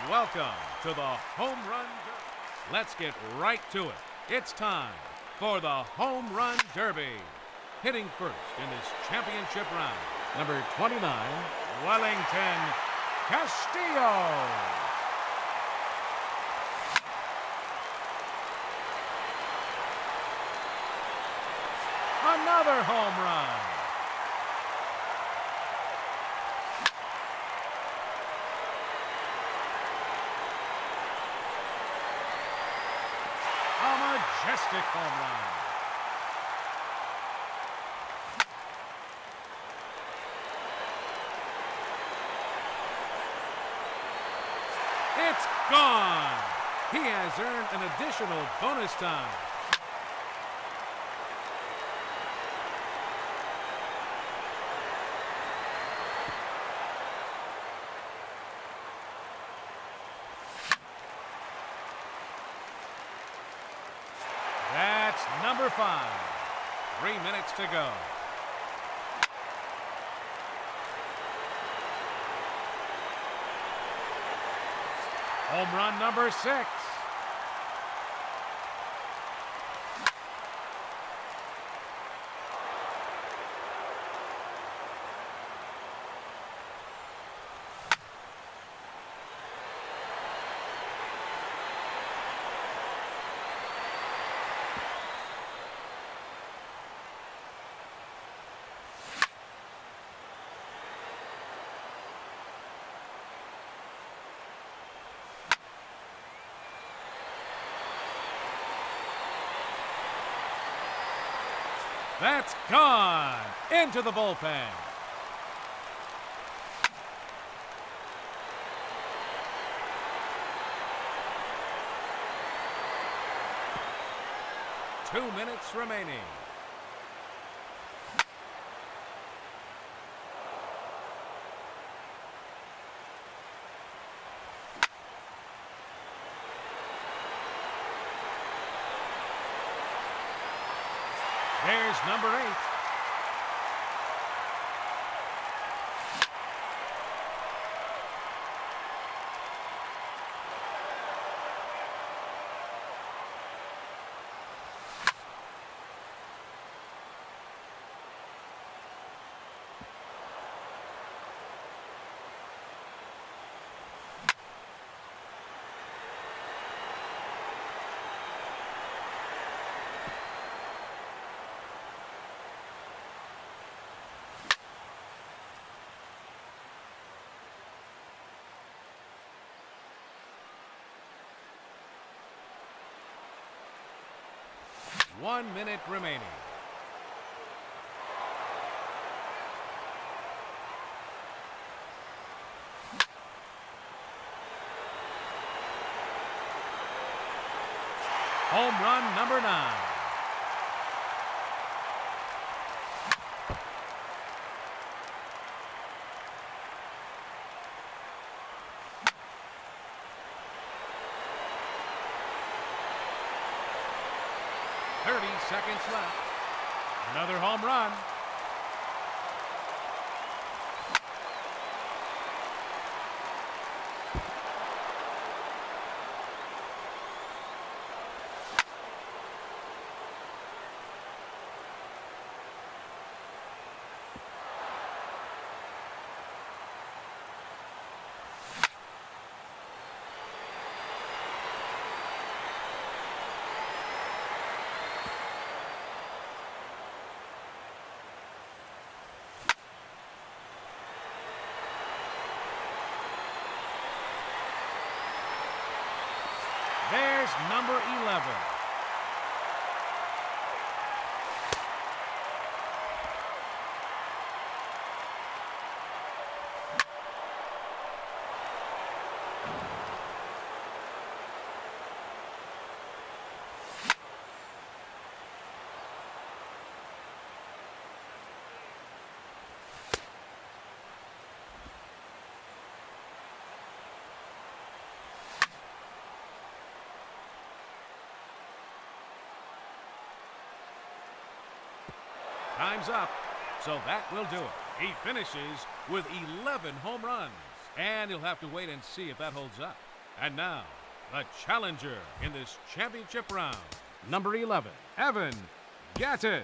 Welcome to the Home Run Derby. Let's get right to it. It's time for the Home Run Derby. Hitting first in this championship round, number 29, Wellington Castillo. Another home run. A majestic home run. It's gone. He has earned an additional bonus time. That's number 5. 3 minutes to go. Home run number 6. That's gone into the bullpen. Two minutes remaining. There's number 8. One minute remaining. Home run number 9. Seconds left. Another home run. There's number 11. Time's up, so that will do it. He finishes with 11 home runs, and he'll have to wait and see if that holds up. And now, the challenger in this championship round, number 11, Evan Gattis.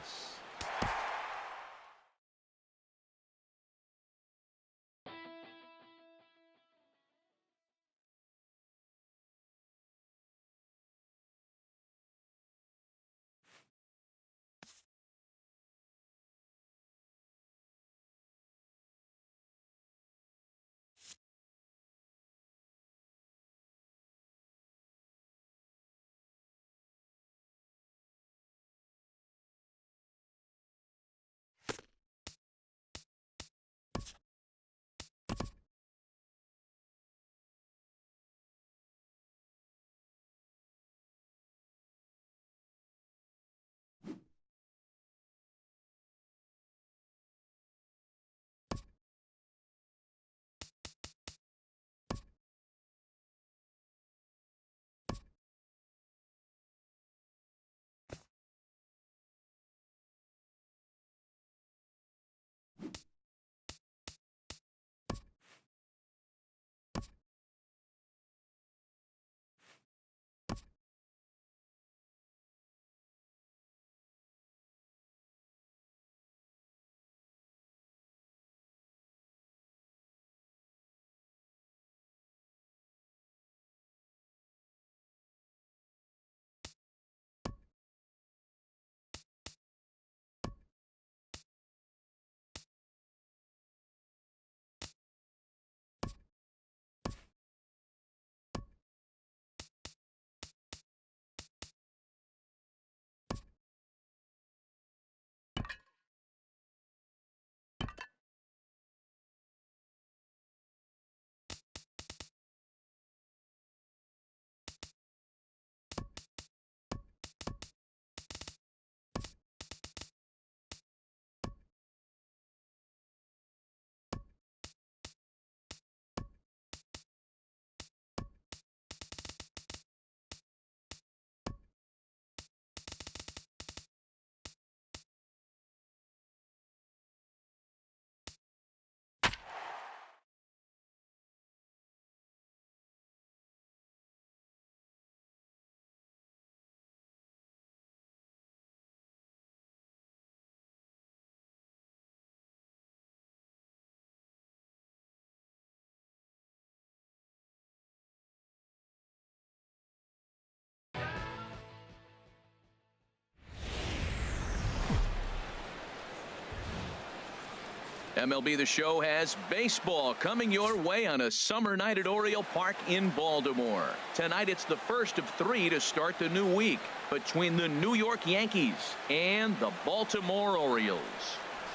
MLB The Show has baseball coming your way on a summer night at Oriole Park in Baltimore. Tonight it's the first of 3 to start the new week between the New York Yankees and the Baltimore Orioles.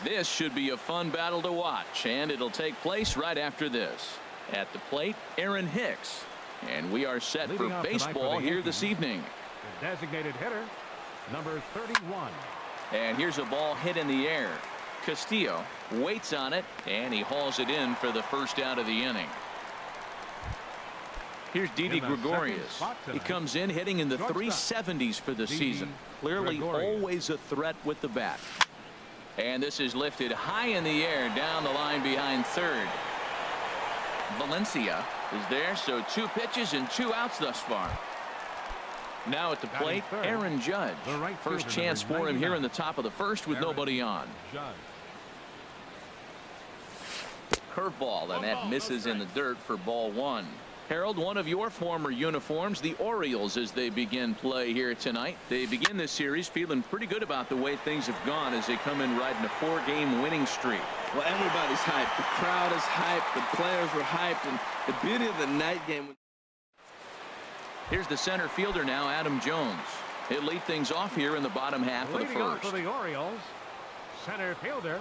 This should be a fun battle to watch, and it'll take place right after this. At the plate, Aaron Hicks. And we are set for baseball here this evening. The designated hitter, number 31. And here's a ball hit in the air. Castillo waits on it, and he hauls it in for the first out of the inning. Here's Didi Gregorius. He comes in hitting in the 370s for the season. Clearly always a threat with the bat. And this is lifted high in the air down the line behind third. Valencia is there, so 2 pitches and 2 outs thus far. Now at the plate, Aaron Judge. First chance for him here in the top of the first with nobody on. Curveball, and that misses in the dirt for ball 1. Harold, one of your former uniforms, the Orioles, as they begin play here tonight. They begin this series feeling pretty good about the way things have gone as they come in riding a 4-game winning streak. Well, everybody's hyped. The crowd is hyped. The players were hyped. And the beauty of the night game. Here's the center fielder now, Adam Jones. He'll lead things off here in the bottom half of the Leading off first. for the Orioles, center fielder,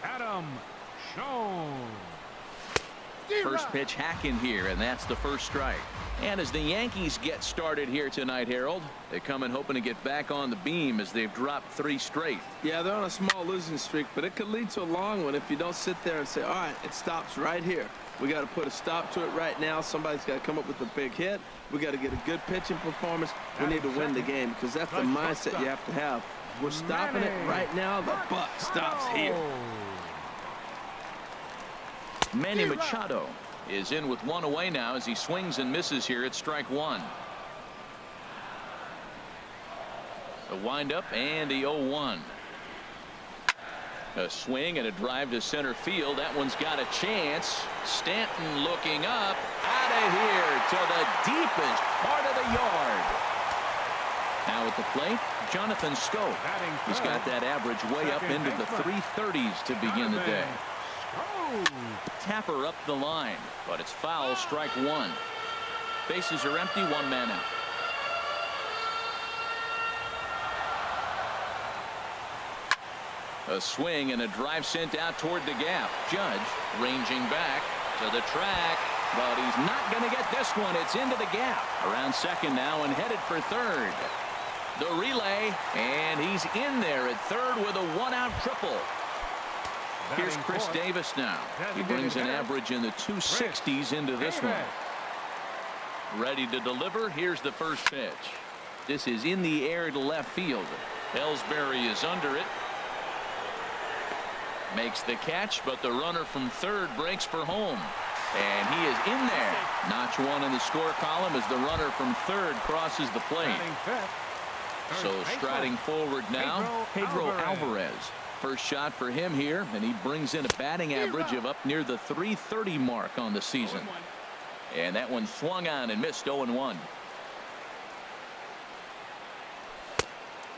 Adam Jones. First pitch hack in here, and that's the first strike. And as the Yankees get started here tonight, Harold, they come in hoping to get back on the beam as they've dropped 3 straight. Yeah, they're on a small losing streak, but it could lead to a long one if you don't sit there and say, all right, it stops right here. We got to put a stop to it right now. Somebody's got to come up with a big hit. We got to get a good pitching performance. We need to win the game because that's the mindset you have to have. We're stopping it right now. The buck stops here. Manny Machado is in with one away now as he swings and misses here at strike one. A windup and the 0-1. A swing and a drive to center field. That one's got a chance. Stanton looking up. Out of here to the deepest part of the yard. Now at the plate, Jonathan Scope. He's got that average way up into the 330s to begin the day. Tapper up the line, but it's foul, strike one. Bases are empty, one man out. A swing and a drive sent out toward the gap. Judge ranging back to the track, but he's not going to get this one. It's into the gap. Around second now and headed for third. The relay, and he's in there at third with a one-out triple. Here's Chris Davis now. He brings an average in the 260s into this one. Ready to deliver. Here's the first pitch. This is in the air to left field. Ellsbury is under it. Makes the catch, but the runner from third breaks for home. And he is in there. Notch one in the score column as the runner from third crosses the plate. So striding forward now, Pedro Alvarez. First shot for him here, and he brings in a batting average of up near the 330 mark on the season. And that one swung on and missed. 0-1.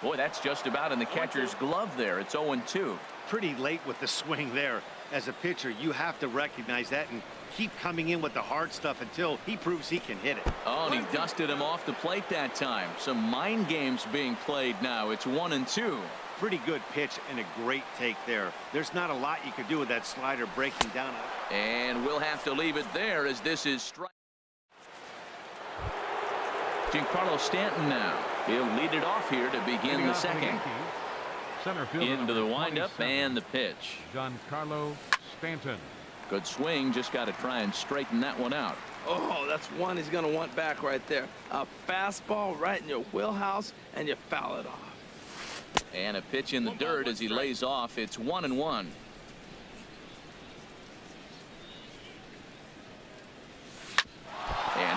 Boy, that's just about in the catcher's glove there. It's 0-2. Pretty late with the swing there. As a pitcher, you have to recognize that and keep coming in with the hard stuff until he proves he can hit it. Oh, and he dusted him off the plate that time. Some mind games being played now. It's 1-2. Pretty good pitch and a great take there. There's not a lot you could do with that slider breaking down. And we'll have to leave it there as this is strike. Giancarlo Stanton now. He'll lead it off here to begin the second. Into the windup and the pitch. Giancarlo Stanton. Good swing. Just got to try and straighten that one out. Oh, that's one he's going to want back right there. A fastball right in your wheelhouse, and you foul it off. And a pitch in the dirt as he lays off. It's 1-1. And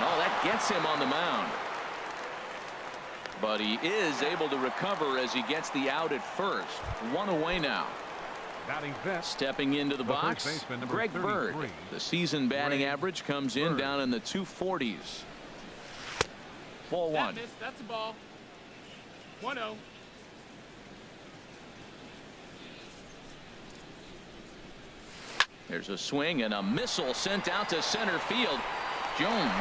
oh, that gets him on the mound. But he is able to recover as he gets the out at first. One away now. Stepping into the box, Greg Bird. The season batting average comes in down in the 240s. Ball one. That's a ball. 1-0. There's a swing and a missile sent out to center field. Jones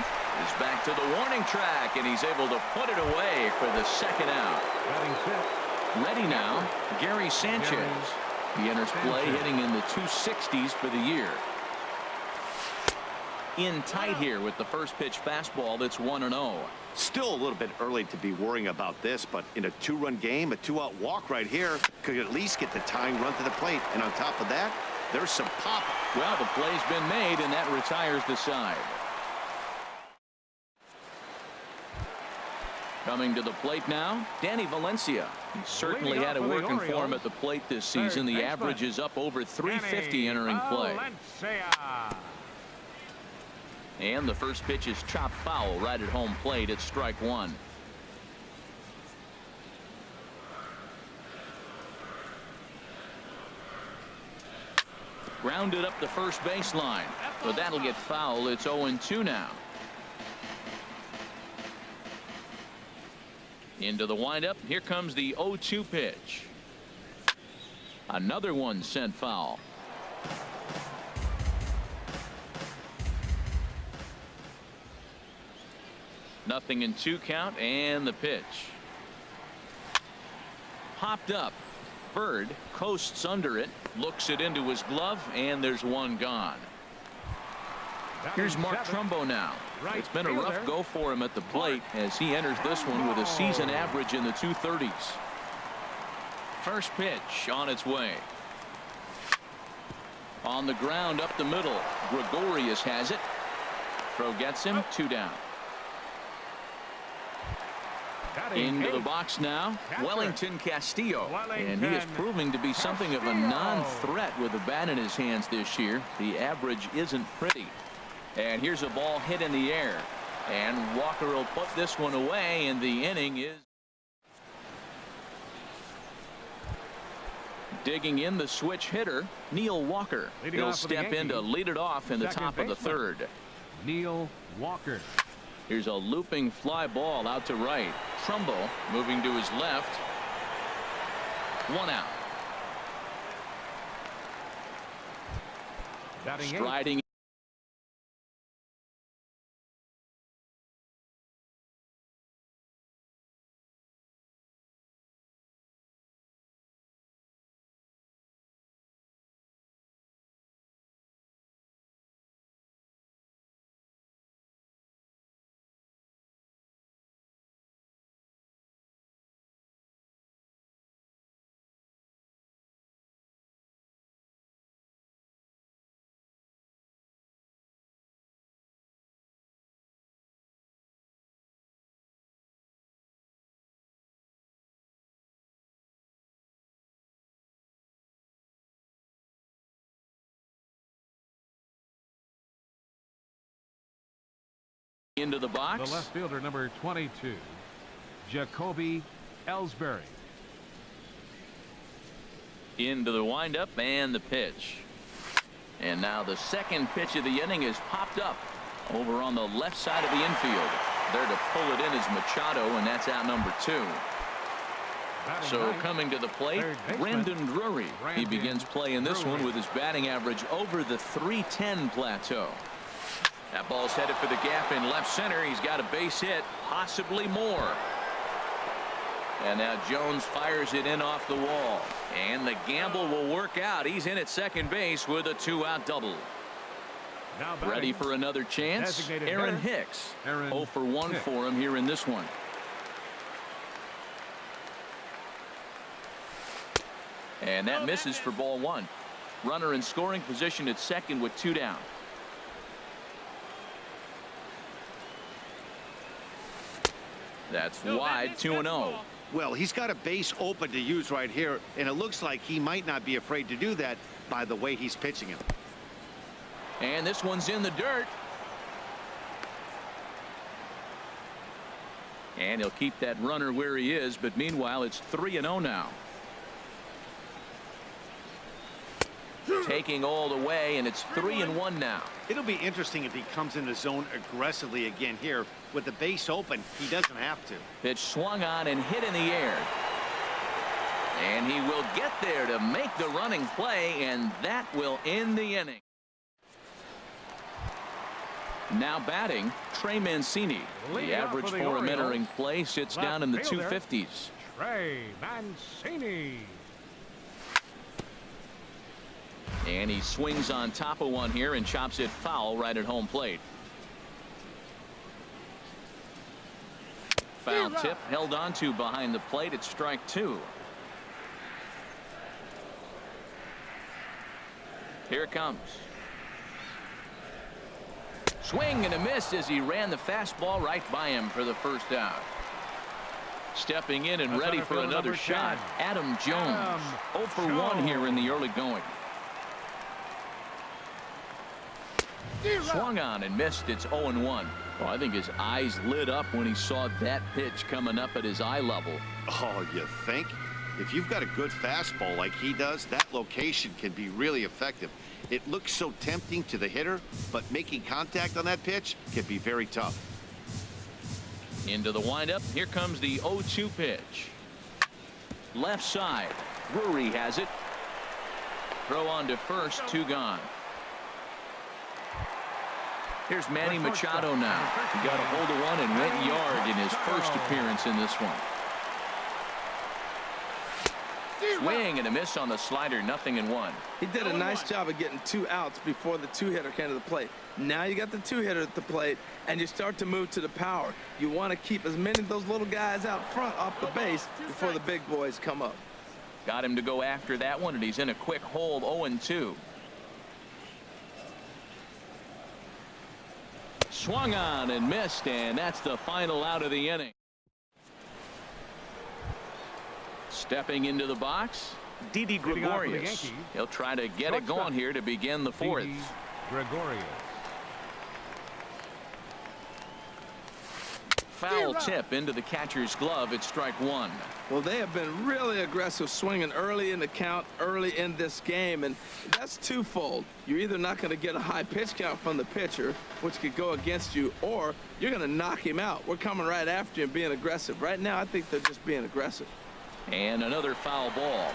is back to the warning track, and he's able to put it away for the second out. Ready now, Gary Sanchez. He enters play hitting in the 260s for the year. In tight here with the first pitch fastball. That's 1-0. Still a little bit early to be worrying about this, but in a two-run game, a two-out walk right here could at least get the tying run to the plate. And on top of that, there's some pop. Well, the play's been made, and that retires the side. Coming to the plate now, Danny Valencia. He certainly had it working for him at the plate this season. The average is up over 350 entering play. And the first pitch is chopped foul right at home plate. It's strike one. Grounded up the first baseline, but that'll get foul. It's 0-2 now. Into the windup. Here comes the 0-2 pitch. Another one sent foul. Nothing in 2 count, and the pitch. Popped up. Bird coasts under it, looks it into his glove, and there's one gone. Here's Mark Trumbo now. It's been a rough go for him at the plate as he enters this one with a season average in the 230s. First pitch on its way. On the ground up the middle. Gregorius has it. Throw gets him. 2 down. Into the box now, Wellington Castillo, and he is proving to be something of a non-threat with a bat in his hands this year. The average isn't pretty. And here's a ball hit in the air. And Walker will put this one away, and the inning is digging in the switch hitter, Neil Walker. He'll step in to lead it off in the top of the third. Neil Walker. Here's a looping fly ball out to right. Trumbull moving to his left. 1 out. Striding into the box. The left fielder, number 22, Jacoby Ellsbury. Into the windup and the pitch. And now the second pitch of the inning is popped up over on the left side of the infield. There to pull it in is Machado, and that's out number 2. So coming to the plate, Brandon Drury. He begins play in this one with his batting average over the .310 plateau. That ball's headed for the gap in left center. He's got a base hit, possibly more. And now Jones fires it in off the wall. And the gamble will work out. He's in at second base with a 2-out double. Ready for another chance? Aaron Hicks. 0 for 1 for him here in this one. And that misses for ball 1. Runner in scoring position at second with 2 down. That's wide, 2-0. Well, he's got a base open to use right here, and it looks like he might not be afraid to do that by the way he's pitching him. And this one's in the dirt. And he'll keep that runner where he is, but meanwhile it's 3-0 now. Taking all the way, and it's 3-1 now. It'll be interesting if he comes in the zone aggressively again here. With the base open, he doesn't have to. Pitch swung on and hit in the air. And he will get there to make the running play, and that will end the inning. Now batting, Trey Mancini. The average for him entering play sits down in the 250s. Trey Mancini. And he swings on top of one here and chops it foul right at home plate. Foul tip held on to behind the plate at strike 2. Here it comes. Swing and a miss as he ran the fastball right by him for the first out. Stepping in and ready for another shot, Adam Jones. 0 for 1 here in the early going. Swung on and missed. It's 0-1. Well, I think his eyes lit up when he saw that pitch coming up at his eye level. Oh, you think? If you've got a good fastball like he does, that location can be really effective. It looks so tempting to the hitter, but making contact on that pitch can be very tough. Into the windup. Here comes the 0-2 pitch. Left side. Drury has it. Throw on to first. 2 gone. Here's Manny Machado now. He got a hold of one and went yard in his first appearance in this one. Swing and a miss on the slider. 0-1. He did a nice job of getting 2 outs before the 2-hitter came to the plate. Now you got the 2-hitter at the plate, and you start to move to the power. You want to keep as many of those little guys out front off the base before the big boys come up. Got him to go after that one, and he's in a quick hold. 0-2. Swung on and missed, and that's the final out of the inning. Stepping into the box, Didi Gregorius. He'll try to get it going here to begin the 4th. Gregorius. foul tip into the catcher's glove at strike one. Well, they have been really aggressive swinging early in the count, early in this game, and that's twofold. You're either not going to get a high pitch count from the pitcher, which could go against you, or you're going to knock him out. We're coming right after you and being aggressive. Right now, I think they're just being aggressive. And another foul ball.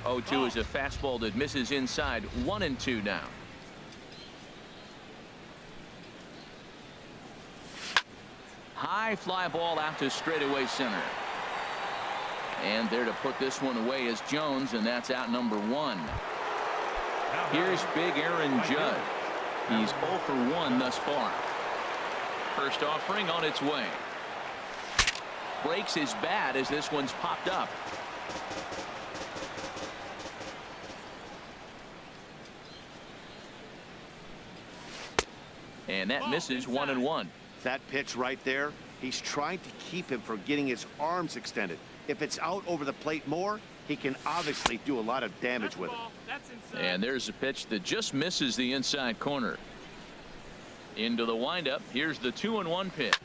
0-2 is a fastball that misses inside. 1-2 now. High fly ball out to straightaway center. And there to put this one away is Jones, and that's out number one. Here's big Aaron Judge. He's 0 for 1 thus far. First offering on its way. Breaks his bat as this one's popped up. And that misses 1-1. That pitch right there, he's trying to keep him from getting his arms extended. If it's out over the plate more, he can obviously do a lot of damage with it. And there's a pitch that just misses the inside corner. Into the windup. Here's the 2-1 pitch.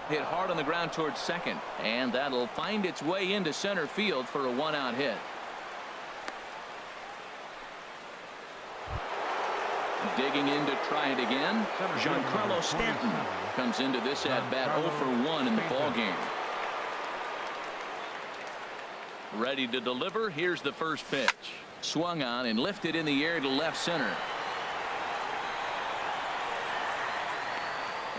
Hit hard on the ground towards second, and that'll find its way into center field for a 1-out hit. Digging in to try it again. Giancarlo Stanton comes into this at bat 0 for 1 in the ball game. Ready to deliver. Here's the first pitch. Swung on and lifted in the air to left center.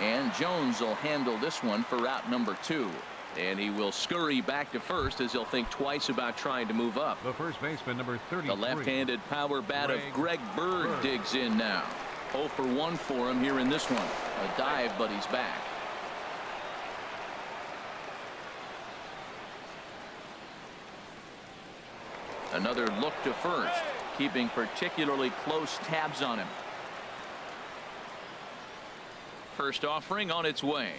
And Jones will handle this one for out number 2. And he will scurry back to first as he'll think twice about trying to move up. The first baseman, number 33. The left-handed power bat of Greg Bird digs in now. 0 for 1 for him here in this one. A dive, but he's back. Another look to first, keeping particularly close tabs on him. First offering on its way.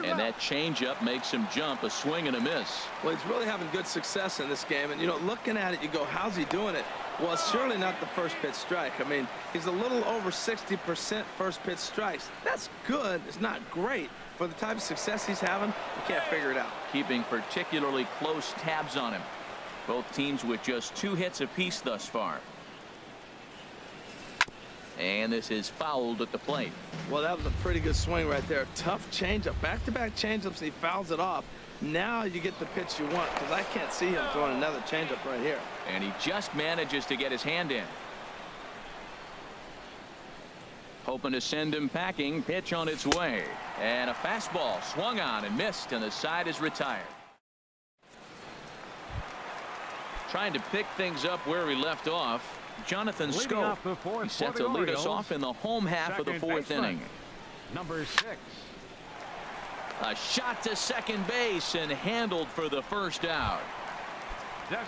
And that changeup makes him jump. A swing and a miss. Well, he's really having good success in this game. And, you know, looking at it, you go, how's he doing it? Well, it's surely not the first pitch strike. I mean, he's a little over 60% first pitch strikes. That's good. It's not great. For the type of success he's having, you can't figure it out. Keeping particularly close tabs on him. Both teams with just 2 hits apiece thus far. And this is fouled at the plate. Well, that was a pretty good swing right there. Tough changeup. Back-to-back changeups, and he fouls it off. Now you get the pitch you want, because I can't see him throwing another changeup right here. And he just manages to get his hand in. Hoping to send him packing. Pitch on its way. And a fastball swung on and missed, and the side is retired. Trying to pick things up where we left off. Jonathan Scope. He's set to lead us off in the home half of the 4th inning. Number 6. A shot to second base and handled for the first out.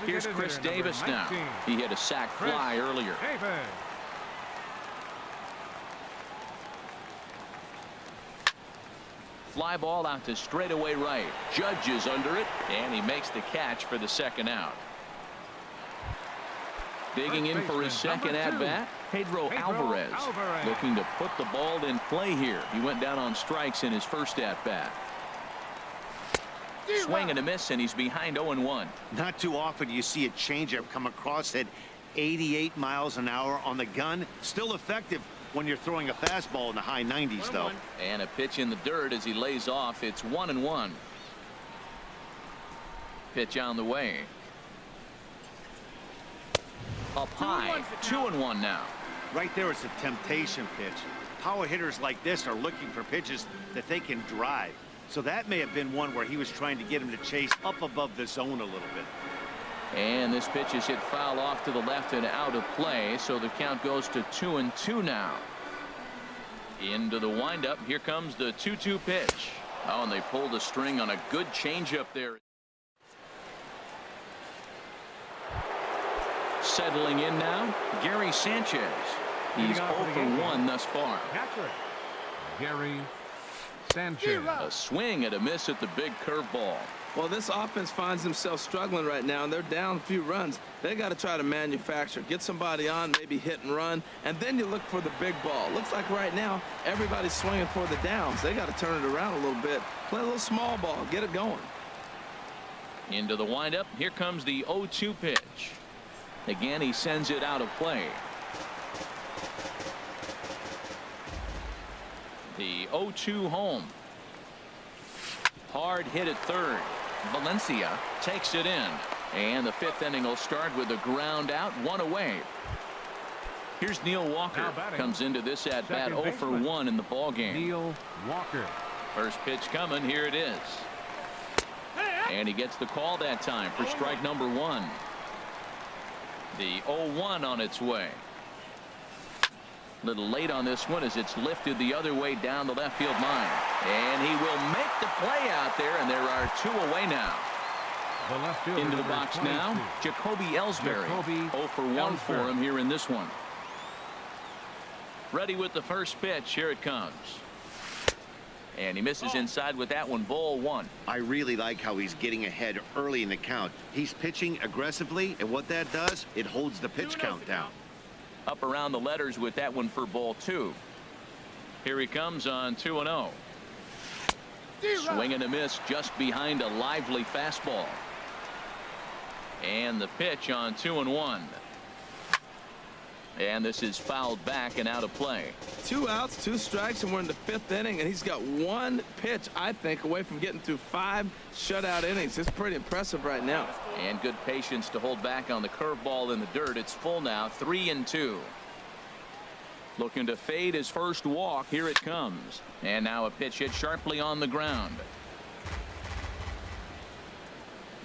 Here's Chris Davis now. He hit a sac fly earlier. Fly ball out to straightaway right. Judge is under it, and he makes the catch for the second out. Digging in for his second at-bat, Pedro Alvarez, looking to put the ball in play here. He went down on strikes in his first at-bat. Swing and a miss, and he's behind 0-1. Not too often you see a changeup come across at 88 miles an hour on the gun. Still effective when you're throwing a fastball in the high 90s, though. And a pitch in the dirt as he lays off. It's 1-1. Pitch on the way. Up high, 2-1 now. Right there is a temptation pitch. Power hitters like this are looking for pitches that they can drive. So that may have been one where he was trying to get him to chase up above the zone a little bit. And this pitch is hit foul off to the left and out of play. So the count goes to 2-2 now. Into the windup. Here comes the 2-2 pitch. Oh, and they pulled a string on a good changeup there. Settling in now, Gary Sanchez. He's 0 for 1 thus far. Gary Sanchez. A swing and a miss at the big curveball. Well, this offense finds themselves struggling right now, and they're down a few runs. They got to try to manufacture, get somebody on, maybe hit and run, and then you look for the big ball. Looks like right now everybody's swinging for the downs. They got to turn it around a little bit, play a little small ball, get it going. Into the windup. Here comes the 0-2 pitch. Again, he sends it out of play. The 0-2 home. Hard hit at third. Valencia takes it in. And the fifth inning will start with a ground out, one away. Here's Neil Walker. Comes into this at bat 0 for 1 in the ball game. Neil Walker. First pitch coming. Here it is. And he gets the call that time for strike number 1. The 0-1 on its way. Little late on this one as it's lifted the other way down the left field line. And he will make the play out there, and there are 2 away now. The left fielder, into the box 22. now, Jacoby Ellsbury. 0 for 1 for him here in this one. Ready with the first pitch. Here it comes. And he misses inside with that one. Ball 1. I really like how he's getting ahead early in the count. He's pitching aggressively, and what that does, it holds the pitch count down. Up around the letters with that one for ball 2. Here he comes on 2-0. Swing and a miss just behind a lively fastball. And the pitch on 2-1. And this is fouled back and out of play. 2 outs, 2 strikes, and we're in the 5th inning, and he's got 1 pitch, I think, away from getting through 5 shutout innings. It's pretty impressive right now. And good patience to hold back on the curveball in the dirt. It's full now, 3-2. Looking to fade his first walk. Here it comes. And now a pitch hit sharply on the ground.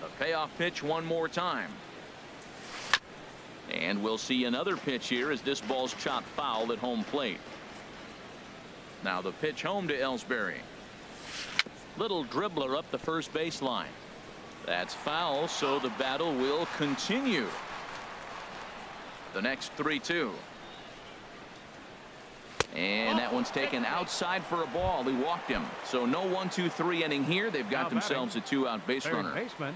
A payoff pitch one more time. And we'll see another pitch here as this ball's chopped foul at home plate. Now the pitch home to Ellsbury. Little dribbler up the first baseline. That's foul, so the battle will continue. The next 3-2. And that one's taken outside for a ball. He walked him. So no 1-2-3 inning here. They've got themselves a 2-out base runner. Baseman,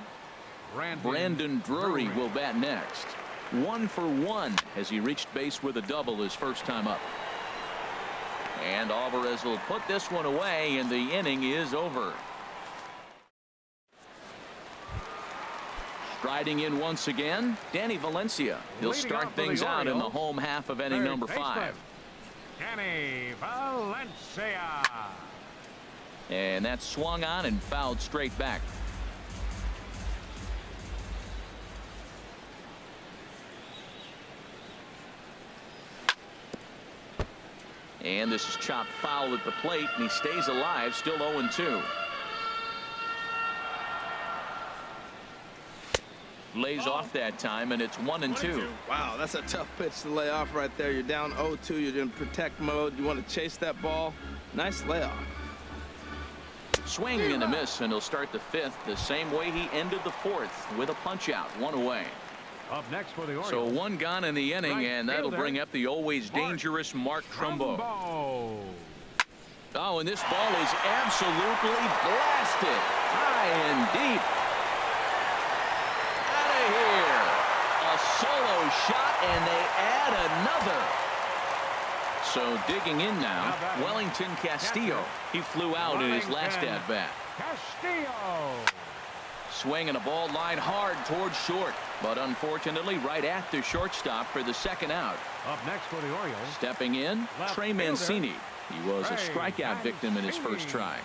Brandon Drury will bat next. 1 for 1 as he reached base with a double his first time up. And Alvarez will put this one away, and the inning is over. Striding in once again, Danny Valencia. He'll start things out in the home half of inning number 5. Danny Valencia. And that's swung on and fouled straight back. And this is chopped foul at the plate, and he stays alive, still 0-2. Lays off that time, and it's 1-2. Wow, that's a tough pitch to lay off right there. You're down 0-2. You're in protect mode. You want to chase that ball. Nice layoff. Swing and a miss, and he'll start the 5th the same way he ended the 4th with a punch out, 1 away. Up next for the Orioles. So 1 gone in the inning, and that'll bring up the always dangerous Mark Trumbo. Oh, and this ball is absolutely blasted high and deep. Out of here. A solo shot, and they add another. So digging in now, Wellington Castillo. He flew out in his last at bat. Castillo. Swing and a ball line hard towards short, but unfortunately right at the shortstop for the 2nd out. Up next for the Orioles. Stepping in, Trey Mancini. He was a strikeout victim in his first try.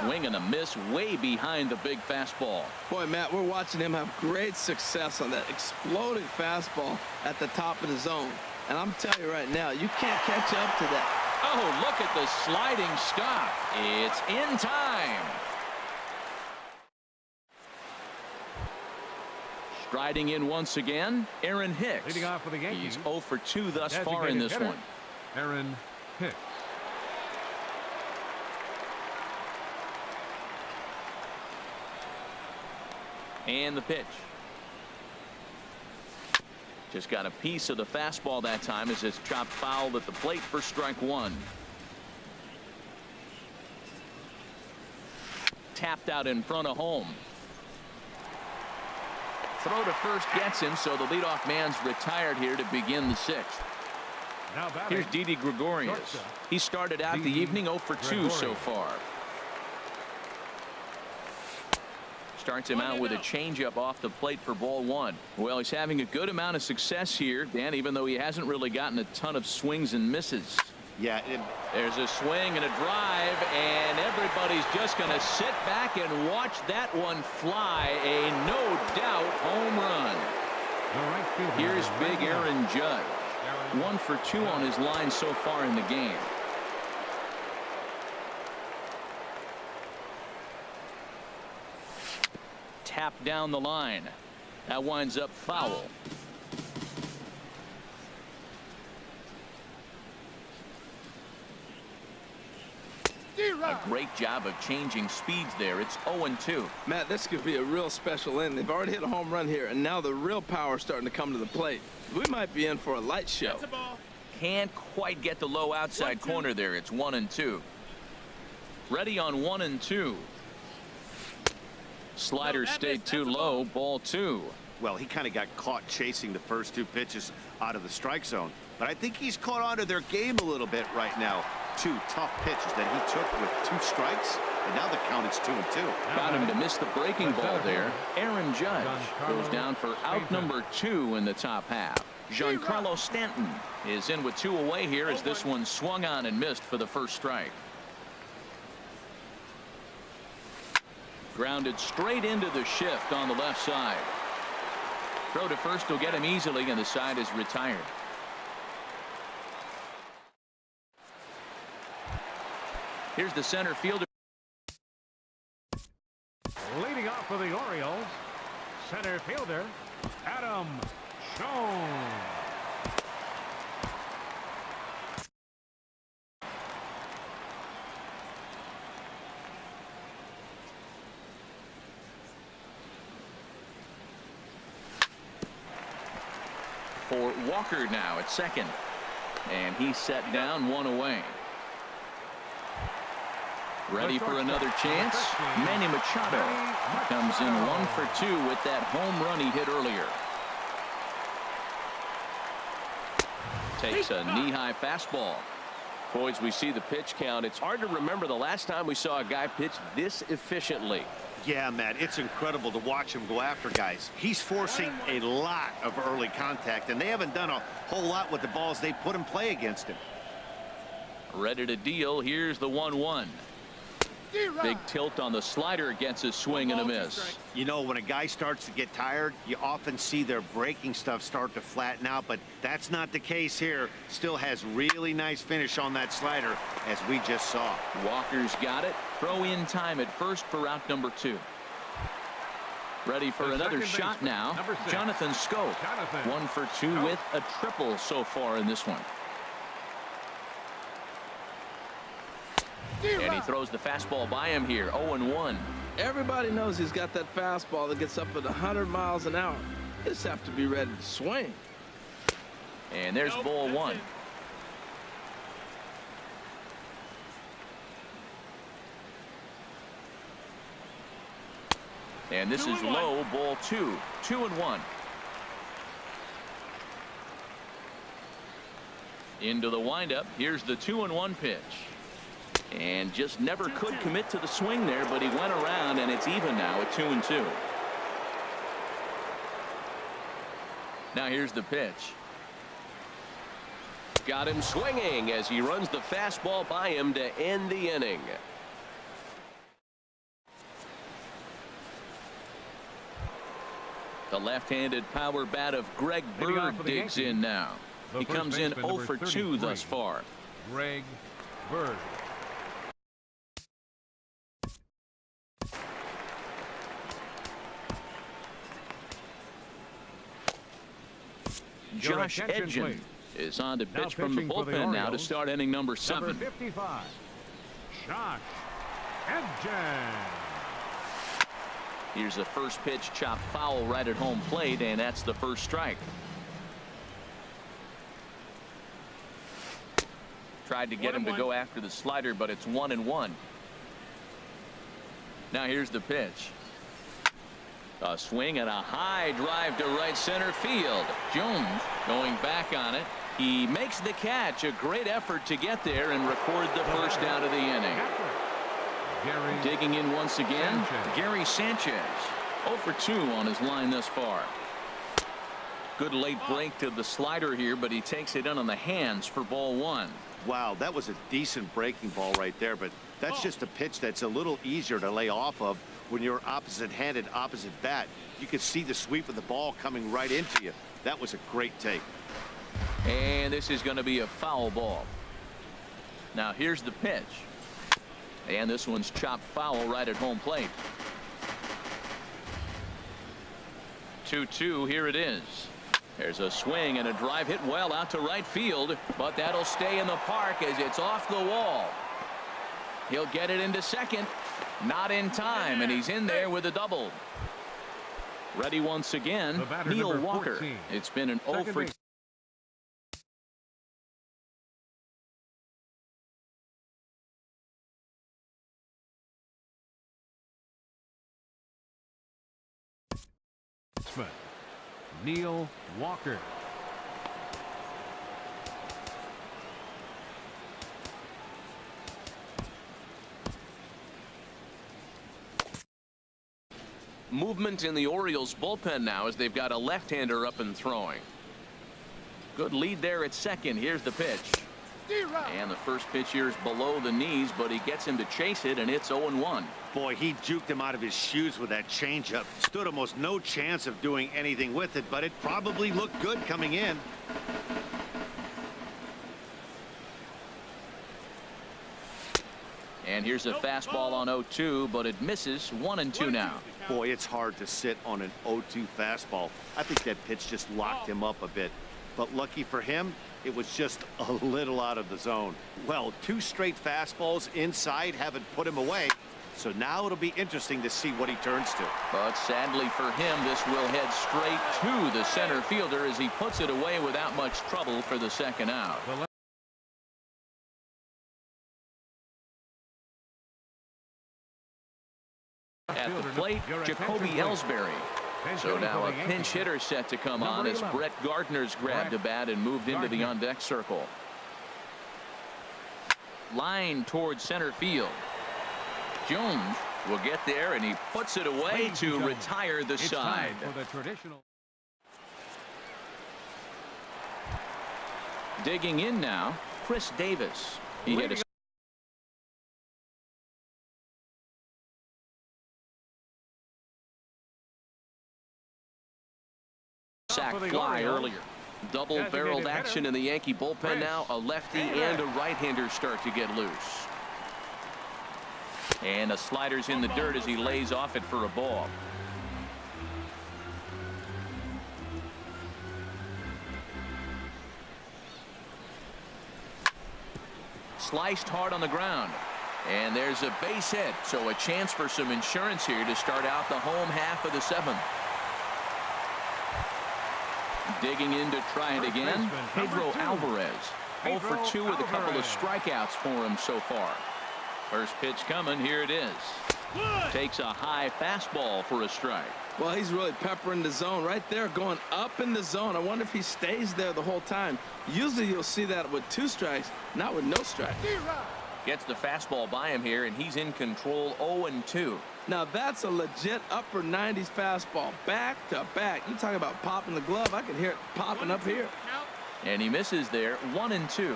Swing and a miss way behind the big fastball. Boy, Matt, we're watching him have great success on that exploding fastball at the top of the zone. And I'm telling you right now, you can't catch up to that. Oh, look at the sliding stop. It's in time. Striding in once again, Aaron Hicks. Leading off for the Yankees. He's 0 for 2 thus far in this hitter, one. Aaron Hicks. And the pitch. Just got a piece of the fastball that time as it's chopped foul at the plate for strike 1. tapped out in front of home. Throw to first gets him, so the leadoff man's retired here to begin the sixth. Now batting, Here's Didi Gregorius. shortstop. He started out the evening 0 for 2 so Gregorius. far. Starts him out with a changeup off the plate for ball one. Well, he's having a good amount of success here, Dan, even though he hasn't really gotten a ton of swings and misses. Yeah, There's a swing and a drive, and everybody's just going to sit back and watch that one fly. A no-doubt home run. The right fielder, Here's right big now. Aaron Judge. 1 for 2 on his line so far in the game. Tap down the line. That winds up foul. A great job of changing speeds there. It's 0-2. Matt, this could be a real special inning. They've already hit a home run here, and now the real power is starting to come to the plate. We might be in for a light show. That's a ball. Can't quite get the low outside 1-2. corner there. It's 1-2. Ready on 1-2. Slider No, that stayed missed. too That's a low. ball. Ball 2. well, he kind of got caught chasing the first 2 pitches out of the strike zone. But I think he's caught on to their game a little bit right now. 2 tough pitches that he took with 2 strikes, and now the count is 2-2. Got him to miss the breaking ball there. Aaron Judge goes down for out number 2 in the top half. Giancarlo Stanton is in with 2 away here as this one swung on and missed for the first strike. Grounded straight into the shift on the left side. Throw to first will get him easily, and the side is retired. Here's the center fielder. Leading off for the Orioles, center fielder Adam Schoen. For Walker now at second, and he's set down 1 away. Ready for another chance. Manny Machado comes in 1 for 2 with that home run he hit earlier. Takes a knee-high fastball. Boys, we see the pitch count. It's hard to remember the last time we saw a guy pitch this efficiently. Yeah, Matt, it's incredible to watch him go after guys. He's forcing a lot of early contact, and they haven't done a whole lot with the balls they put in play against him. Ready to deal. Here's the 1-1. Big tilt on the slider against a swing and a miss. You know, when a guy starts to get tired, you often see their breaking stuff start to flatten out, but that's not the case here. Still has really nice finish on that slider, as we just saw. Walker's got it. Throw in time at first for out number 2. Ready for The another second shot baseman, now. number 6. Jonathan Scope. 1 for 2 with a triple so far in this one. And he throws the fastball by him here. 0-1. Everybody knows he's got that fastball that gets up at 100 miles an hour. They just have to be ready to swing. And there's ball 1. And this is low. Ball 2. 2-1. Into the windup. Here's the 2-1 pitch. And just never could commit to the swing there, but he went around, and it's even now at 2-2. Now here's the pitch. Got him swinging as he runs the fastball by him to end the inning. The left-handed power bat of Greg Leading off Bird for the digs Yankees, in now. the He first comes in baseman, 0 number for 2 33. thus far. Greg Bird. Your Josh attention, Edgen please. is on to Now pitch from the pitching for the bullpen now to Orioles, start inning number Number 7. 55, Josh Edgen. Here's a first pitch chop foul right at home plate, and that's the first strike. Tried to get him to go after the slider, but it's 1-1. Now here's the pitch. A swing and a high drive to right center field. Jones going back on it. He makes the catch. A great effort to get there and record the first out of the inning. Digging in once again, Gary Sanchez. 0 for 2 on his line thus far. Good late break to the slider here, but he takes it in on the hands for ball 1. Wow, that was a decent breaking ball right there, but that's just a pitch that's a little easier to lay off of when you're opposite-handed, opposite bat. You could see the sweep of the ball coming right into you. That was a great take. And this is going to be a foul ball. Now here's the pitch. And this one's chopped foul right at home plate. 2-2, here it is. There's a swing and a drive hit well out to right field, but that'll stay in the park as it's off the wall. He'll get it into second. Not in time, and he's in there with a double. Ready once again, Neil Walker. It's been an 0 for 2. Neil Walker. Movement in the Orioles bullpen now as they've got a left-hander up and throwing. Good lead there at second. Here's the pitch. And the first pitch here is below the knees, but he gets him to chase it, and it's 0-1. Boy, he juked him out of his shoes with that changeup. Stood almost no chance of doing anything with it, but it probably looked good coming in. And here's a fastball on 0-2, but it misses. 1-2 now. Boy, it's hard to sit on an 0-2 fastball. I think that pitch just locked him up a bit. But lucky for him, it was just a little out of the zone. Well, 2 straight fastballs inside haven't put him away. So now it'll be interesting to see what he turns to. But sadly for him, this will head straight to the center fielder as he puts it away without much trouble for the second out. At the plate, Jacoby Ellsbury. So now a pinch hitter set to come on as Brett Gardner's grabbed a bat and moved into the on-deck circle. Line towards center field. Jones will get there, and he puts it away to retire the side. Digging in now, Chris Davis. He hit a sac fly earlier. Double-barreled action in the Yankee bullpen now. A lefty and a right-hander start to get loose. And a slider's in the dirt as he lays off it for a ball. Sliced hard on the ground. And there's a base hit. So a chance for some insurance here to start out the home half of the 7th. Digging in to try it again, Pedro Alvarez. 0 for 2 with a couple of strikeouts for him so far. First pitch coming. Here it is. Takes a high fastball for a strike. Well, he's really peppering the zone right there, going up in the zone. I wonder if he stays there the whole time. Usually you'll see that with 2 strikes, not with no strikes. Gets the fastball by him here, and he's in control. 0-2. Now that's a legit upper 90s fastball, back to back. You talking about popping the glove? I can hear it popping up here. And he misses there. 1-2.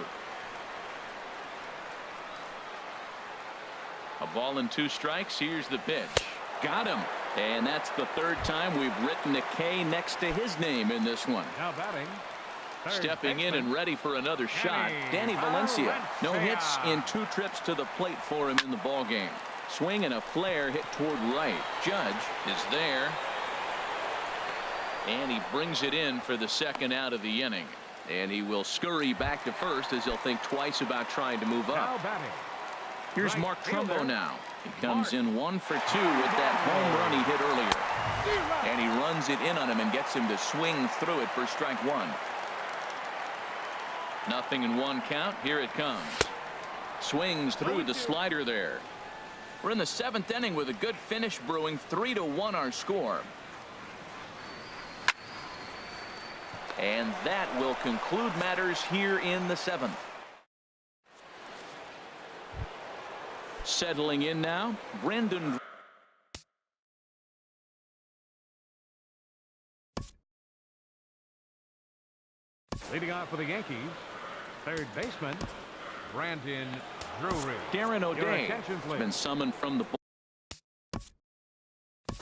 A ball and 2 strikes. Here's the pitch. Got him. And that's the 3rd time we've written a K next to his name in this one. Now batting. Stepping in and ready for another shot, Danny Valencia. No hits in 2 trips to the plate for him in the ball game. Swing and a flare hit toward right. Judge is there. And he brings it in for the second out of the inning. And he will scurry back to first as he'll think twice about trying to move up. Here's Mark Trumbo now. He comes in 1 for 2 with that home run he hit earlier. And he runs it in on him and gets him to swing through it for strike 1. 0-1 count. Here it comes. Swings through the slider there. We're in the 7th inning with a good finish brewing. 3-1 our score. And that will conclude matters here in the 7th. Settling in now, Brendan. Leading off for the Yankees, third baseman, Brandon Drury. Darren Your O'Day attention, has please. been summoned from the.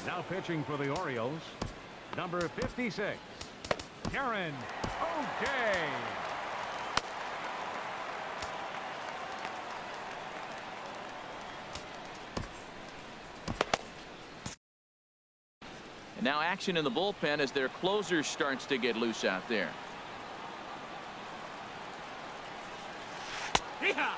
Now pitching for the Orioles, number 56, Darren O'Day. And now action in the bullpen as their closer starts to get loose out there.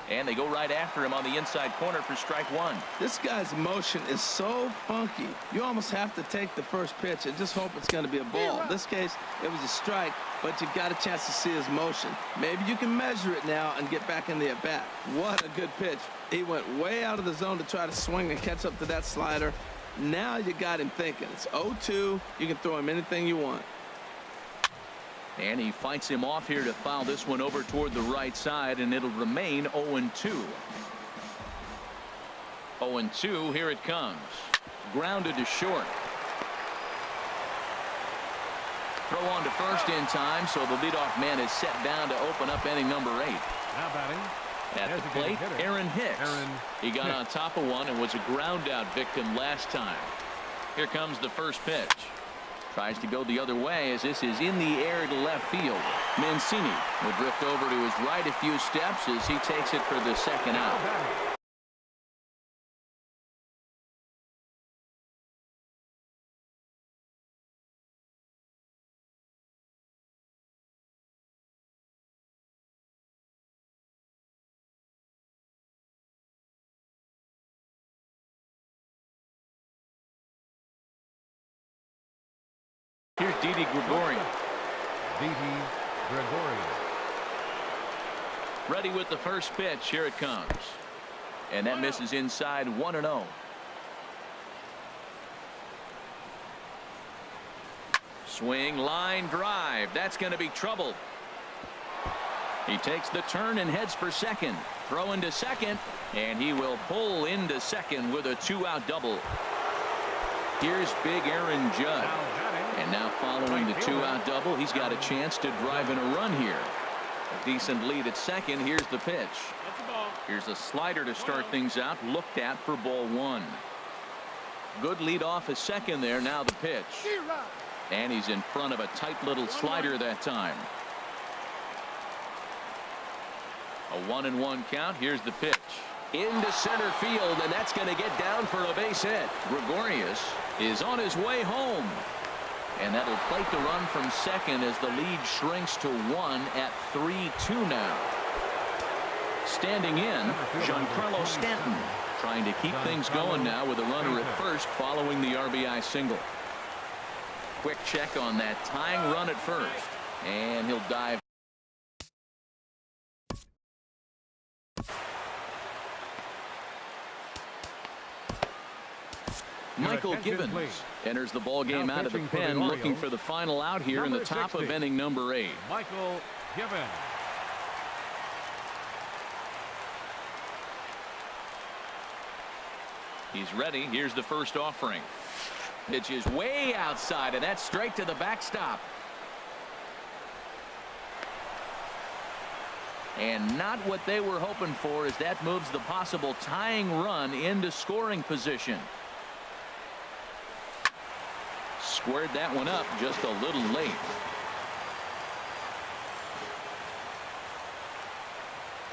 And they go right after him on the inside corner for strike one. This guy's motion is so funky. You almost have to take the first pitch and just hope it's going to be a ball. In this case, it was a strike, but you got a chance to see his motion. Maybe you can measure it now and get back in the at-bat. What a good pitch. He went way out of the zone to try to swing and catch up to that slider. Now you got him thinking. It's 0-2. You can throw him anything you want. And he fights him off here to foul this one over toward the right side, and it'll remain 0-2. 0-2, here it comes. Grounded to short. Throw on to first in time, so the leadoff man is set down to open up inning number 8. Now batting. At the plate, Aaron Hicks. He got Hicks on top of one and was a ground out victim last time. Here comes the first pitch. Tries to go the other way as this is in the air to left field. Mancini will drift over to his right a few steps as he takes it for the second out. Here's Didi Gregorius. Ready with the first pitch. Here it comes. And that misses inside 1-0. Swing, line drive. That's going to be trouble. He takes the turn and heads for second. Throw into second. And he will pull into second with a 2-out double. Here's big Aaron Judge. And now following the 2-out double, he's got a chance to drive in a run here. A decent lead at second. Here's the pitch. Here's a slider to start things out. Looked at for ball one. Good lead off at second there. Now the pitch. And he's in front of a tight little slider that time. A 1-1 count. Here's the pitch. Into center field, and that's going to get down for a base hit. Gregorius is on his way home. And that'll plate the run from second as the lead shrinks to 1 at 3-2 now. Standing in, Giancarlo Stanton trying to keep things going now with a runner at first following the RBI single. Quick check on that tying run at first, and he'll dive. Michael Gibbons enters the ball game out of the pen, looking for the final out here in the top of inning number 8. Michael Gibbons. He's ready. Here's the first offering. Pitch is way outside, and that's straight to the backstop. And not what they were hoping for, as that moves the possible tying run into scoring position. Squared that one up just a little late.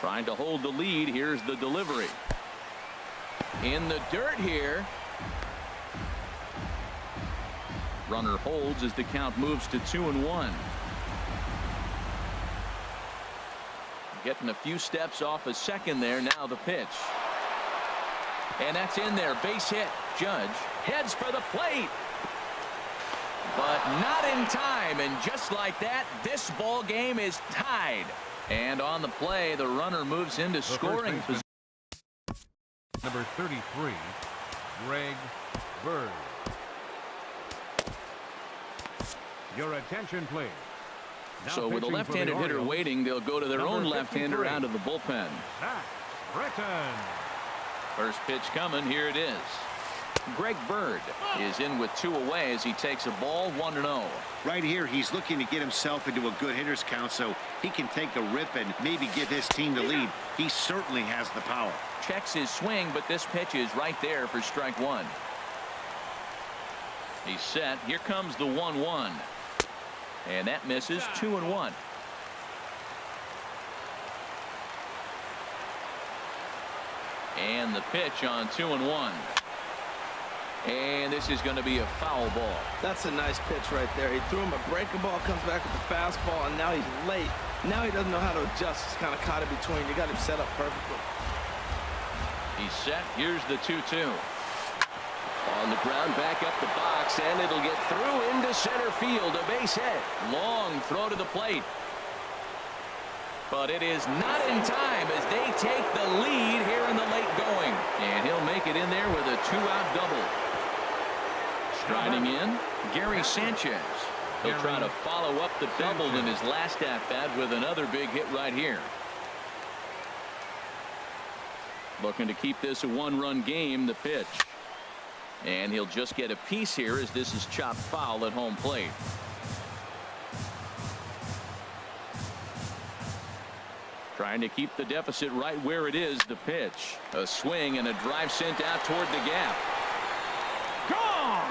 Trying to hold the lead. Here's the delivery. In the dirt here. Runner holds as the count moves to 2-1. Getting a few steps off a second there. Now the pitch. And that's in there. Base hit. Judge heads for the plate. But not in time, and just like that, this ball game is tied. And on the play, the runner moves into scoring position. Number 33, Greg Bird. Your attention, please. Now So with a pitching for the left-handed hitter Orioles, waiting, they'll go to their number own left-hander 53. out of the bullpen. Zach Britton. First pitch coming. Here it is. Greg Bird is in with 2 away as he takes a ball 1-0. Right here, he's looking to get himself into a good hitter's count so he can take a rip and maybe give his team the lead. He certainly has the power. Checks his swing, but this pitch is right there for strike 1. He's set. Here comes the 1-1. And that misses. 2-1. And the pitch on 2-1. And this is going to be a foul ball. That's a nice pitch right there. He threw him a breaking ball, comes back with the fastball, and now he's late. Now he doesn't know how to adjust. He's kind of caught in between. You got him set up perfectly. He's set. Here's the 2-2. On the ground, back up the box, and it'll get through into center field. A base hit. Long throw to the plate. But it is not in time as they take the lead here in the late going. And he'll make it in there with a 2-out double. Striding in, Gary Sanchez. He'll try to follow up the double in his last at-bat with another big hit right here. Looking to keep this a 1-run game, the pitch. And he'll just get a piece here as this is chopped foul at home plate. Trying to keep the deficit right where it is. The pitch. A swing and a drive sent out toward the gap. Gone!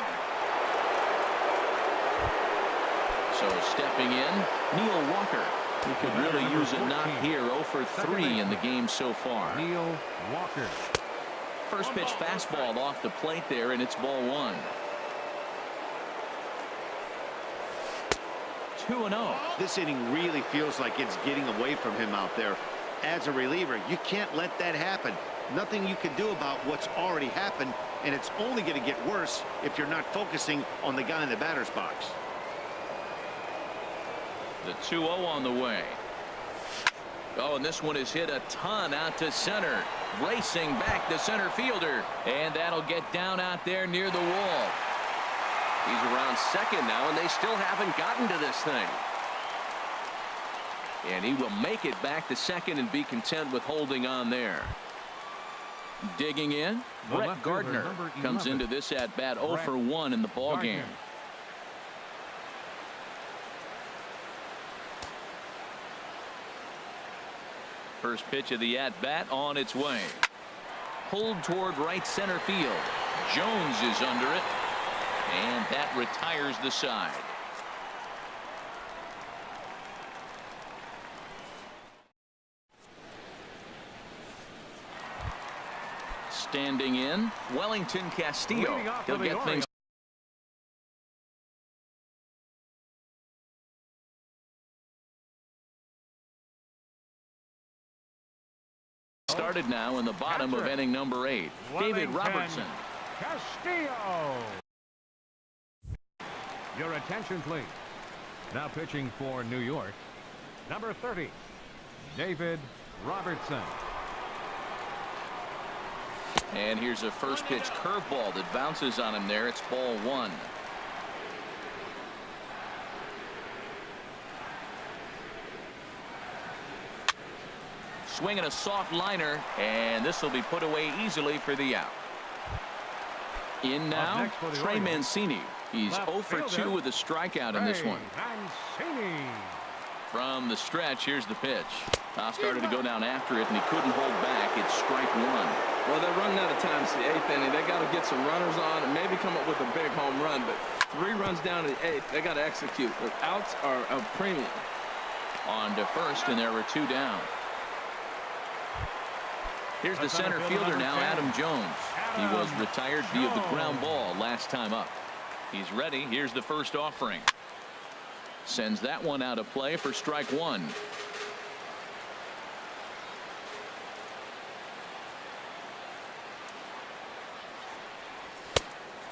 So stepping in, Neil Walker. He could really use a knock here. 0 for 3 in the game so far. Neil Walker. First pitch fastball off the plate there, and it's ball 1. 2-0. This inning really feels like it's getting away from him out there. As a reliever, you can't let that happen. Nothing you can do about what's already happened, and it's only going to get worse if you're not focusing on the guy in the batter's box. The 2-0 on the way. Oh, and this one is hit a ton out to center. Racing back the center fielder. And that'll get down out there near the wall. He's around second now, and they still haven't gotten to this thing. And he will make it back to second and be content with holding on there. Digging in, Brett Gardner comes into this at-bat 0 for 1 in the ball game. First pitch of the at-bat on its way. Pulled toward right center field. Jones is under it. And that retires the side. Standing in, Wellington Castillo. He'll get things started now in the bottom of inning number 8. David Robertson. Castillo. Your attention, please. Now pitching for New York, number 30, David Robertson. And here's a first pitch curveball that bounces on him there. It's ball 1. Swinging a soft liner, and this will be put away easily for the out. In now, Trey Mancini. He's 0 for 2 with a strikeout in this one. Mancini. From the stretch, here's the pitch. Started to go down after it, and he couldn't hold back. It's strike 1. Well, they're running out of time. It's the 8th inning. They got to get some runners on and maybe come up with a big home run. But 3 runs down to the 8th. They got to execute. The outs are a premium. On to first, and there were 2 down. Here's the center fielder now, Adam Jones. He was retired via the ground ball last time up. He's ready. Here's the first offering. Sends that one out of play for strike 1.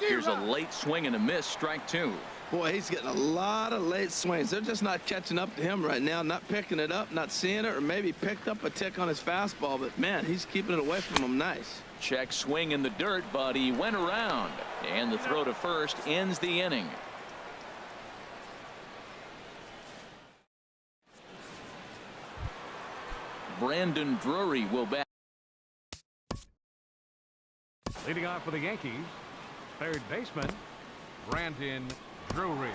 Here's a late swing and a miss, strike two. Boy, he's getting a lot of late swings. They're just not catching up to him right now, not picking it up, not seeing it, or maybe picked up a tick on his fastball. But, man, he's keeping it away from him nice. Check swing in the dirt, but he went around. And the throw to first ends the inning. Brandon Drury will bat. Leading off for the Yankees, third baseman, Brandon Drury.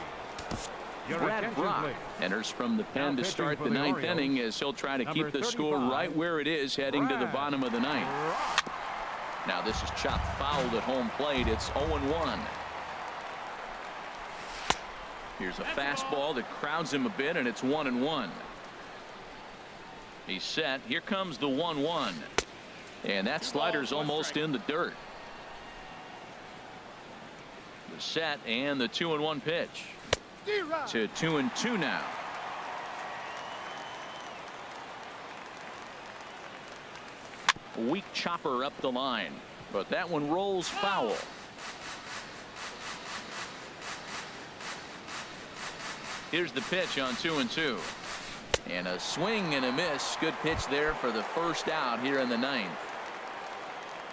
Your Brad attention, Brock please. enters from the pen Now to pitching start for the the ninth Orioles, inning as he'll try to keep number the score 35, right where it is heading to the Brad bottom of the ninth. Now this is chopped fouled at home plate. It's 0-1. Here's a fastball that crowds him a bit, and it's 1-1. He's set. Here comes the 1-1. And that slider's almost in the dirt. The set and the 2-1 pitch. To 2-2 now. A weak chopper up the line, but that one rolls foul. Here's the pitch on 2-2. And a swing and a miss. Good pitch there for the first out here in the ninth.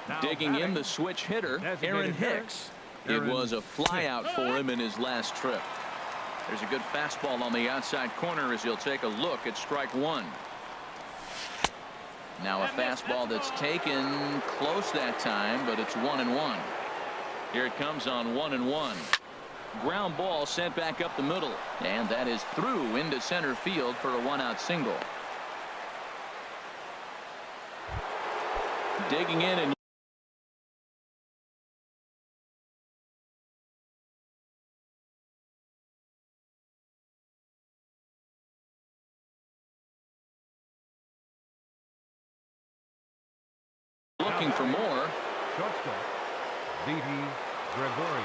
Now Digging in batting, the switch hitter, designated Aaron hitter, Hicks. Aaron It was a flyout for him in his last trip. There's a good fastball on the outside corner as he'll take a look at strike one. Now a fastball that's taken close that time, but it's 1-1. Here it comes on 1-1. Ground ball sent back up the middle, and that is through into center field for a one-out single. Digging in and looking for more. shortstop, Didi Gregorius.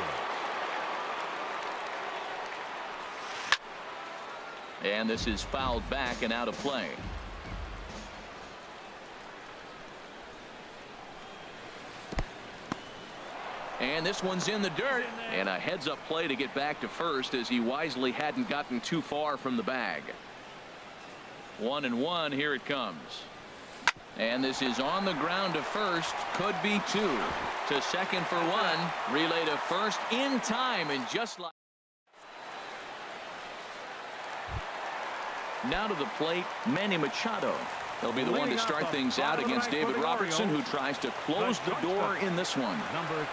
And this is fouled back and out of play. And this one's in the dirt, and a heads-up play to get back to first as he wisely hadn't gotten too far from the bag. 1-1. Here it comes. And this is on the ground to first. Could be two. To second for one. Relay to first in time, and just like. Now to the plate, Manny Machado. He'll be the one to start things out against David Robertson, who tries to close the door in this one. Number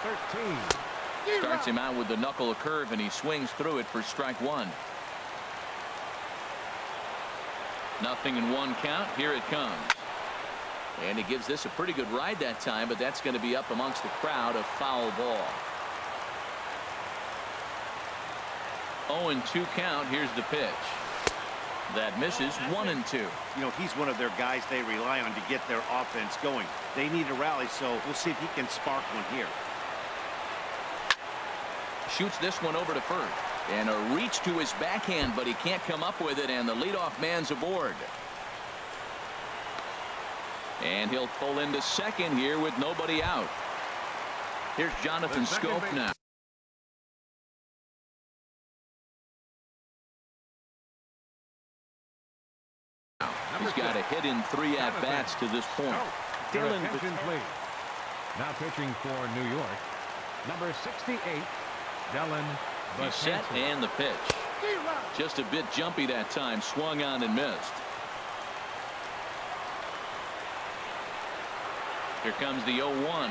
13. Starts him out with the knuckle curve, and he swings through it for strike one. Nothing in one count. Here it comes. And he gives this a pretty good ride that time, but that's going to be up amongst the crowd. A foul ball. 0-2 count. Here's the pitch. That misses. 1-2. You know, he's one of their guys they rely on to get their offense going. They need a rally, so we'll see if he can spark one here. Shoots this one over to first. And a reach to his backhand, but he can't come up with it, and the leadoff man's aboard. And he'll pull into second here with nobody out. Here's Jonathan Scope now. He's got a hit in 3 at-bats to this point. Your attention, please. Now pitching for New York, number 68, Dylan. He's set and the pitch. Just a bit jumpy that time. Swung on and missed. Here comes the 0-1.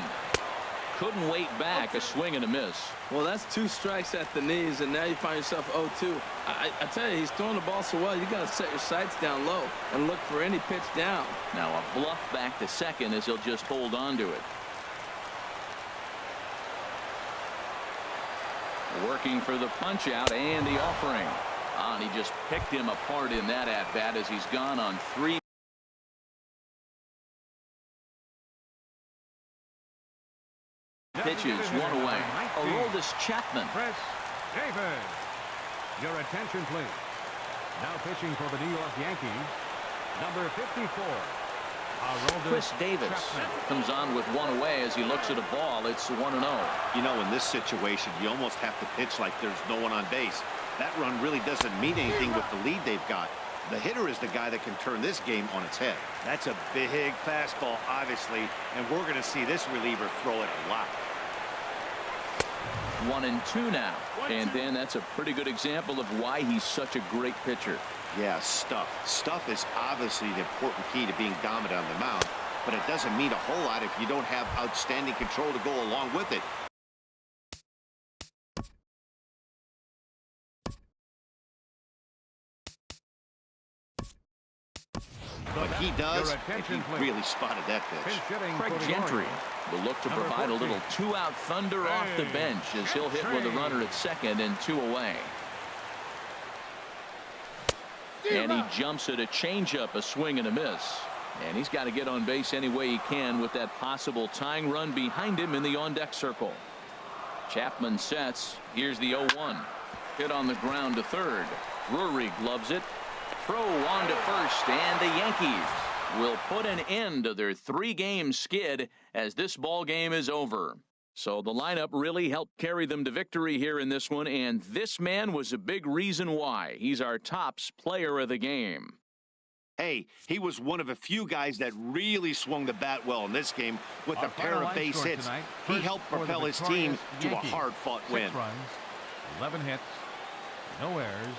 Couldn't wait back. A swing and a miss. Well, that's 2 strikes at the knees, and now you find yourself 0-2. I tell you, he's throwing the ball so well, you got to set your sights down low and look for any pitch down. Now a bluff back to second as he'll just hold on to it. Working for the punch out and the offering. And he just picked him apart in that at bat as he's gone on 3. Pitches, one away. Aroldis Chapman. Chris Davis. Your attention, please. Now pitching for the New York Yankees, number 54, Chris Davis comes on with one away as he looks at a ball. It's 1-0. You know, in this situation, you almost have to pitch like there's no one on base. That run really doesn't mean anything with the lead they've got. The hitter is the guy that can turn this game on its head. That's a big fastball, obviously, and we're going to see this reliever throw it a lot. 1-2 now. And then that's a pretty good example of why he's such a great pitcher. Yeah, stuff. Stuff is obviously the important key to being dominant on the mound, but it doesn't mean a whole lot if you don't have outstanding control to go along with it. But he does, and he really spotted that pitch. Craig Gentry will look to provide a little two-out thunder off the bench as he'll hit with a runner at second and 2 away. And he jumps at a changeup, a swing and a miss. And he's got to get on base any way he can with that possible tying run behind him in the on-deck circle. Chapman sets. Here's the 0-1. Hit on the ground to third. Drury gloves it. Throw on to first, and the Yankees will put an end to their 3-game skid as this ball game is over. So the lineup really helped carry them to victory here in this one, and this man was a big reason why. He's our tops player of the game. Hey, he was one of a few guys that really swung the bat well in this game with a pair of base hits. He helped propel his team to a hard-fought win. 6 runs, 11 hits, no errors,